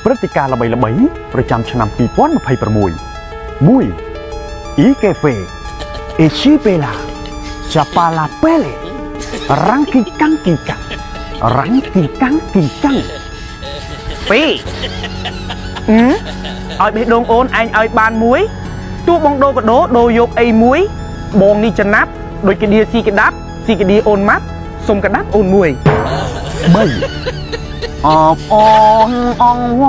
ព្រឹត្តិការណ៍ល្បីៗប្រចាំឆ្នាំ2026 1 Ikefe Echipela Chapala Pele Rangki Kang Kika Rangki Kang Kika 2 ឲ្យបេះដូងអូនឯងឲ្យបានមួយទោះបងដូរកដោដូរយកអីមួយបងនេះចំណាប់ដូចកាឌៀស៊ីកដាប់ស៊ីកាឌៀអូនម៉ាប់សុំកដាប់អូនមួយ 3 អបអូនអងវ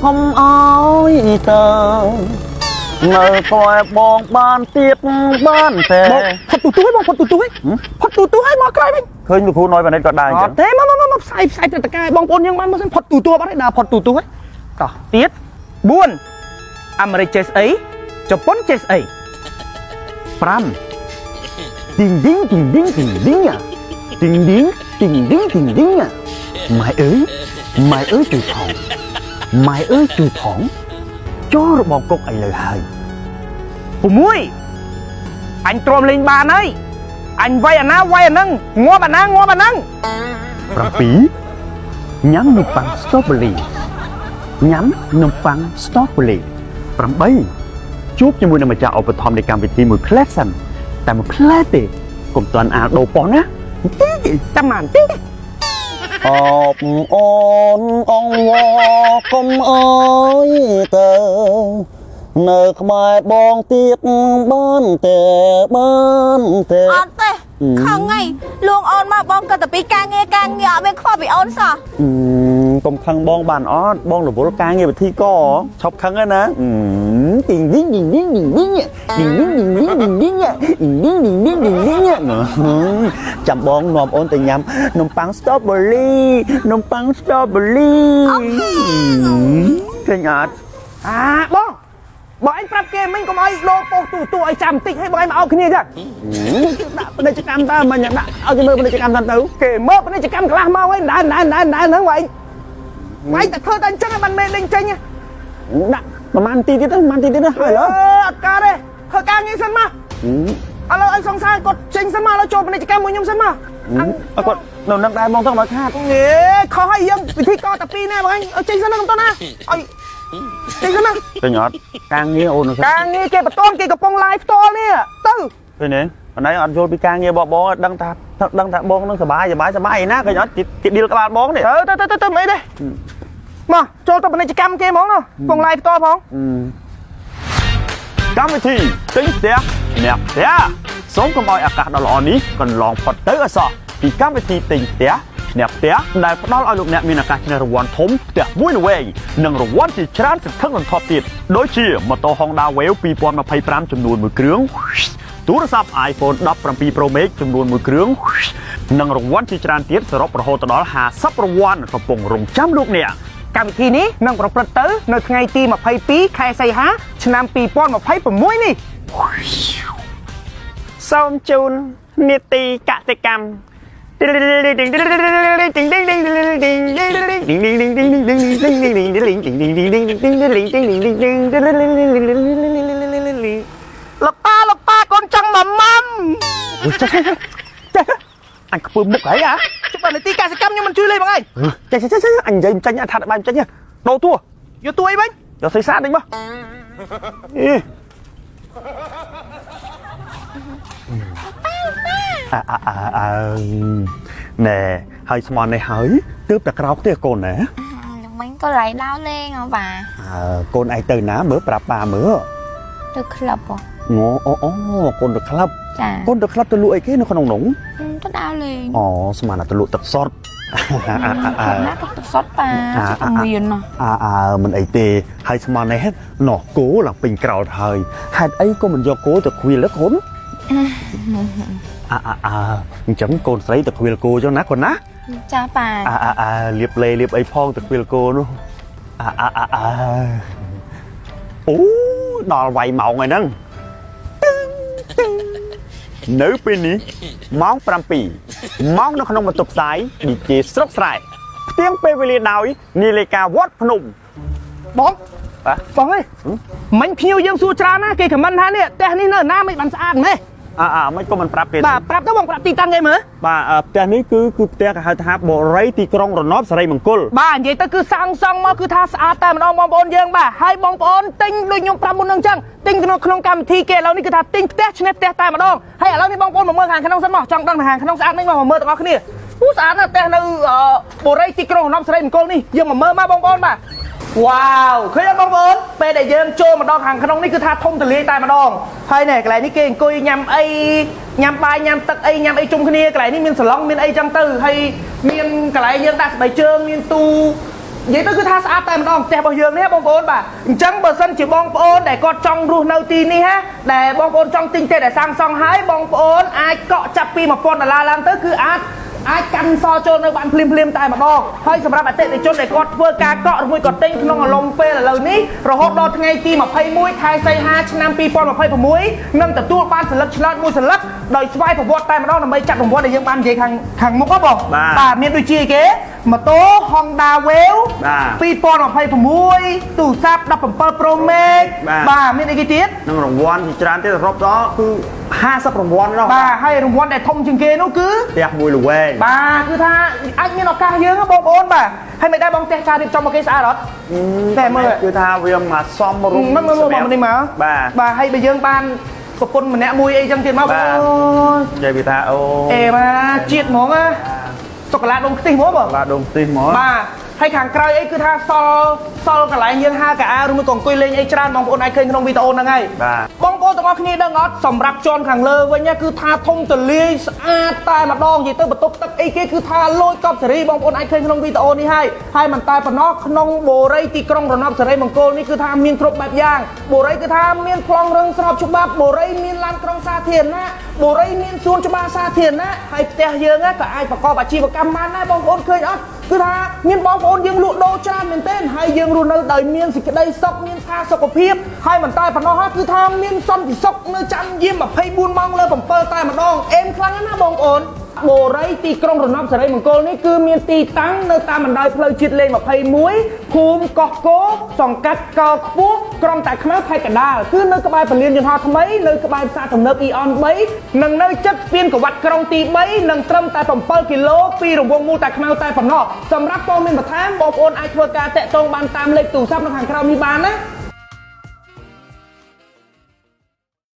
កុំអើយទៅនៅក្រោយបងបានទៀតបានតែផុតទូទួយបងផុតទូទួយផុតទូទួយមកក្រោយវិញឃើញលោកគ្រូnóiបាននេះក៏ដែរអញ្ចឹងទេមកផ្សាយព្រឹត្តិការណ៍បងប្អូនយើងបានមកសិនផុតទូទួបាត់ហើយដើរផុតទូទួយតោះទៀត 4 អាមេរិកចេះស្អីជប៉ុនចេះស្អី 5 ទីងឌីងទីងឌីងទីងឌីងទីងឌីងទីងឌីងទីងឌីងម៉ែអើយជួយផងម៉ែអើយជួយផងចូលរបងគុកឥឡូវហើយ6អញទ្រាំលេងបានហើយអញវាយអាណាវាយអាហ្នឹងងាប់អាណាងាប់អាហ្នឹង7ញ៉ាំនំប៉័ងស្ទ្រូប៊េរីញ៉ាំនំប៉័ងស្ទ្រូប៊េរី8ជួបជាមួយនឹងម្ចាស់ឧបត្ថម្ភនៃកម្មវិធីមួយផ្លែសិនតែមួយផ្លែទេកុំតាន់អាលដូរប៉ុនណាទីតាមបានទីអបអូនអងវកុំអើយទៅនៅក្បែរបងទៀតបានទេអត់ទេខឹងហើយលួងអូនមកបងក៏តែពីការងារអត់មានខ្វល់ពីអូនសោះកុំខឹងបងបានអត់បងរវល់ការងារវិធីកឈប់ខឹងហើយណាទីងឌីងឌីងឌីងឌីងឌីងឌីងឌីងឌីងឌីងឌីងឌីងឌីងឌីងឌីងឌីងឌីងចាំបងនាំអូនទៅញ៉ាំនំប៉័ងស្ទ្រូប៊េរីនំប៉័ងស្ទ្រូប៊េរីឃើញអត់បងបើអញប្រាប់គេមិញកុំឲ្យលោពោះទូឲ្យចាំតិចឲ្យបងឯងមកអោបគ្នាចាដាក់ពាណិជ្ជកម្មតើមិញដាក់ឲ្យគេមើលពាណិជ្ជកម្មទៅគេមើលពាណិជ្ជកម្មកន្លះម៉ោងឯងដើរហ្នឹងបងឯងតែធ្វើតែអញ្ចឹងបានមេលេងចេញដាក់ប្រហែលទីទៀតហើយអត់ការទេធ្វើការងារសិនមកឥឡូវអញសង្សារគាត់ចេញសិនមកឥឡូវចូលពាណិជ្ជកម្មមួយខ្ញុំសិនមកគាត់នៅនឹងដែរបងទៅមកខាតខុសហើយយើងវិធីកតែពីរនេះបងឯងចេញសិនណាកុំតោះណាឲ្យចេញសិនណាចេញអត់ការងារអូនការងារគេបតនគេកំពុង live ផ្ទាល់នេះទៅឃើញទេអណៃអត់យល់ពីការងារបងដឹងថាបងនឹងសบายណាឃើញអត់គេឌីលក្បាលបងនេះទៅមិនអីទេមកចូលទៅពាណិជ្ជកម្មគេហ្មងកំពុង live ផ្ទាល់ផងកម្មវិធីទិញផ្ទះអ្នកផ្ទះសូមកុំឲ្យឱកាសដ៏ល្អនេះកន្លងផុតទៅអសោះពីកម្មវិធីទិញផ្ទះអ្នកផ្ទះដែលផ្ដល់ឲ្យលោកអ្នកមានឱកាសឈ្នះរង្វាន់ធំផ្ទះមួយល្វែងនិងរង្វាន់ជាច្រើនសន្ធឹកសន្ធាប់ទៀតដូចជាម៉ូតូ Honda Wave 2025 ចំនួន1គ្រឿងទូរស័ព្ទ iPhone 17 Pro Max ចំនួន1គ្រឿងនិងរង្វាន់ជាច្រើនទៀតសរុបរហូតដល់50រង្វាន់កំពុងរងចាំលោកអ្នកកម្មវិធីនេះនឹងប្រព្រឹត្តទៅនៅថ្ងៃទី22ខែសីហាឆ្នាំ2026នេះសូមជូននីតិកសិកម្មលប៉ាកូនចង់មកម៉ាំអញខ្ពើមុខហើយជិះបើនីតិកសិកម្មខ្ញុំមិនជួយលេបងឯងចេះអញនិយាយមិនចាញ់ថាបាយមិនចាញ់ដូរតួយកតួអីវិញយកសេសាទវិញមកណែហើយស្មន់នេះហើយទើបតែក្រោកទេកូនណាមិញក៏ឡៃដោលេងអ្បាកូនឯងទៅណាមើលប្រាប់ប៉ាមើលទៅក្លឹបអូកូនទៅក្លឹបចាកូនទៅក្លឹបទៅលក់អីគេនៅក្នុងនោះទៅដើរលេងអូស្មានតែទៅលក់ទឹកសុទ្ធណាទឹកសុទ្ធប៉ាមានមិនអីទេហើយស្មាននេះណោះគោឡើងពេញក្រោតហើយហេតុអីក៏មិនយកគោទៅខ្វៀលកូនអញ្ចឹងកូនស្រីទៅខ្វៀលគោចឹងណាកូនណាចាប៉ាលាបលេលាបអីផងទៅខ្វៀលគោនោះអូដល់វាយម៉ោងហើយហ្នឹងនៅពេលនេះម៉ោង7ម៉ោងនៅក្នុងបន្ទប់ផ្សាយ DJ ស្រុកស្រែផ្ទៀងពេលវេលាដោយនាឡិកាវត្តភ្នំបងអើមិញភ្ញៀវយើងសួរច្រើនណាគេខមមិនថានេះផ្ទះនេះនៅណាមិនបានស្អាតម៉េះ មិនក៏មិនប្រាប់គេបាទប្រាប់ទៅបងប្រាប់ទីតាំងគេមើលបាទផ្ទះនេះគឺផ្ទះគេហៅថាបរិយទីក្រុងរណបសិរីមង្គលបាទនិយាយទៅគឺសាងសង់មកគឺថាស្អាតតែម្ដងបងប្អូនយើងបាទហើយបងប្អូនទិញដូចខ្ញុំប្រាប់មុននឹងអញ្ចឹងទិញក្នុងកម្មវិធីគេឥឡូវនេះគឺថាទិញផ្ទះឆ្នេះផ្ទះតែម្ដងហើយឥឡូវនេះបងប្អូនមកមើលខាងក្នុងសិនមកចង់ដឹងថាខាងក្នុងស្អាតនេះមកមើលទាំងអស់គ្នាស្អាតណាស់ផ្ទះនៅបរិយទីក្រុងរណបសិរីមង្គលនេះយើងមកមើលមកបងប្អូនបាទវ៉ាវឃើញអត់បងប្អូនពេលដែលយើងចូលមកដល់ខាងក្នុងនេះគឺថាធំទលាយតែម្ដងហើយនេះកន្លែងនេះគេអង្គុយញ៉ាំអីញ៉ាំបាយញ៉ាំទឹកអីញ៉ាំអីជុំគ្នាកន្លែងនេះមានសាឡុងមានអីចឹងទៅហើយមានកន្លែងយើងដាក់ស្បែកជើងមានទូនិយាយទៅគឺថាស្អាតតែម្ដងផ្ទះរបស់យើងនេះបងប្អូនបាទអញ្ចឹងបើសិនជាបងប្អូនដែលគាត់ចង់រស់នៅទីនេះណាដែលបងប្អូនចង់ទិញផ្ទះដែលសាងសង់ហើយបងប្អូនអាចកក់ចាប់ពី$1000ឡើងទៅគឺអាចកាន់សល់ចូលនៅបានភ្លាមតែម្ដងហើយសម្រាប់អតិថិជនដែលគាត់ធ្វើការកក់ឬមួយក៏ទិញក្នុងអំឡុងពេលឥឡូវនេះរហូតដល់ថ្ងៃទី21ខែសីហាឆ្នាំ2026នឹងទទួលបានសិលឹកឆ្នោតមួយសិលឹកដោយស្វ័យប្រវត្តិតែម្ដងដើម្បីចាត់រង្វាន់ដែលយើងបាននិយាយខាងមុខហ៎បងបាទមានដូចជាគេម៉ូតូ Honda Wave 2026ទូរស័ព្ទ17 Pro Max បាទមានអីគេទៀតនឹងរង្វាន់ជាច្រើនទៀតសរុបដល់គឺ50រង្វាន់នោះបាទហើយរង្វាន់ដែលធំជាងគេនោះគឺផ្ទះមួយល្វែងបាទគឺថាអាចមានឱកាសយើងបងប្អូនបាទហើយមិនដែរបងផ្ទះការរៀបចំមកគេស្អាតអត់តែមើលគឺថាវាមកសមរម្យមកនេះមកបាទហើយបើយើងបានប្រពន្ធម្នាក់មួយអីចឹងទៀតមកអូនិយាយវាថាអូអេបាទជាតិហ្មងណាសុកាឡាដុំខ្ទិះហ្មងបាទដុំខ្ទិះហ្មងបាទហើយខាងក្រៅអីគឺថាសល់កន្លែងយើងហើកៅអៅឬមួយក៏អង្គុយលេងអីច្រើនបងប្អូនអាចឃើញក្នុងវីដេអូហ្នឹងហើយបងប្អូនទាំងអស់គ្នាដឹងអត់សម្រាប់ជន់ខាងលើវិញគឺថាធំទលាយស្អាតតែម្ដងនិយាយទៅបន្ទប់ទឹកអីគេគឺថាលូចកប់សេរីបងប្អូនអាចឃើញក្នុងវីដេអូនេះហើយមិនតែប៉ុណ្ណោះក្នុងបូរីទីក្រុងរណបសិរីមង្គលនេះគឺថាមានគ្រប់បែបយ៉ាងបូរីគឺថាមានប្លង់រឹងស្របច្បាប់បូរីមានឡានក្រុងសាធារណៈបូរីមានសួនច្បារសាធារណៈហើយផ្ទះយើងក៏អាចប្រកបអាជីវកម្មបានដែរបងប្អូនឃើញអត់គឺថាមានបងប្អូនយើងលក់ដូរច្រើនមែនទែនហើយយើងរស់នៅដោយមានសេចក្តីសុខមានផាសុខភាពហើយមិនតែប៉ុណ្ណោះគឺថាមានសន្តិសុខនៅច័ន្ទយាម24ម៉ោងលើ7តែម្ដងអេមខ្លាំងណាស់បងប្អូនបូរីទីក្រុងរណបសិរីមង្គលនេះគឺមានទីតាំងនៅតាមបណ្ដោយផ្លូវជាតិលេខ21ភូមិកោះគោសង្កាត់កោខ្ពស់ក្រុងតាខ្មៅខេត្តកណ្ដាលគឺនៅក្បែរពលានយន្តហោះថ្មីនៅក្បែរផ្សារទំនើប Eon 3និងនៅជិតស្ពានកវ៉ាត់ក្រុងទី3និងត្រឹមតែ7គីឡូពីរង្វង់មូលតាខ្មៅតែប៉ុណ្ណោះសម្រាប់ព័ត៌មានបន្ថែមបងប្អូនអាចធ្វើការតាក់ទងបានតាមលេខទូរស័ព្ទនៅខាងក្រោមនេះបានណា